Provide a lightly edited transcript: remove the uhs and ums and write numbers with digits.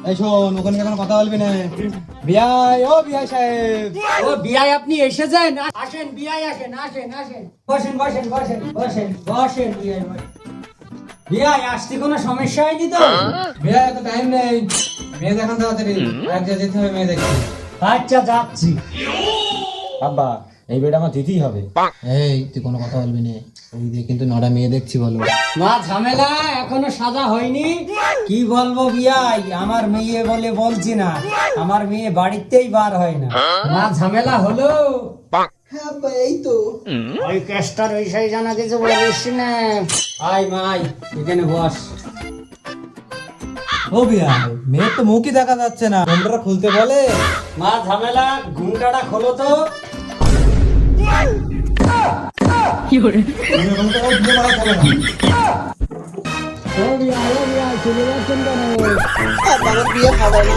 এই শোন, ওখানে এখন কথা বলবি না। বিয়াই, ও বিয়াই সাহেব। ও বিয়াই, আপনি এসেছেন? আসেন বিয়াই, আসেন আসেন আসেন, বসেন বসেন বসেন বসেন বসেন বিয়াই বসেন। বিয়াই, আসতে কোনো সমস্যা হয়নি তো? বিয়াই, এত টাইম নেই, মেয়ে দেখান তাড়াতাড়ি, এক জায়গায় যেতে হবে মেয়ে দেখতে। আচ্ছা, যাচ্ছি। আব্বা, এই বেড আমার দিতেই হবে। এই, তুই কোনো কথা বলবি না, ওই দিয়ে কিন্তু নটা মেয়ে দেখছি বলো। মা ঝামেলা এখনো সাজা হয়নি। কি বলবো বিয়াই, আমার মেয়ে বলে বলছি না, আমার মেয়ে বাড়িতেই বার হয় না। মা ঝামেলা হলো। হ্যাঁ আব্বা, এই তো। ওই কেসটার ওই সেই জানা কিছু বলিস না। আয় মাই, এখানে বস। ও বিয়াই, মেয়ের তো মুখই দেখা যাচ্ছে না, ঘোমটাটা খুলতে বলে। মা ঝামেলা, ঘুমটাটা খোলো তো। ও বিয়াই, চলে যাচ্ছেন কেন? আমার বিয়ে হবে না।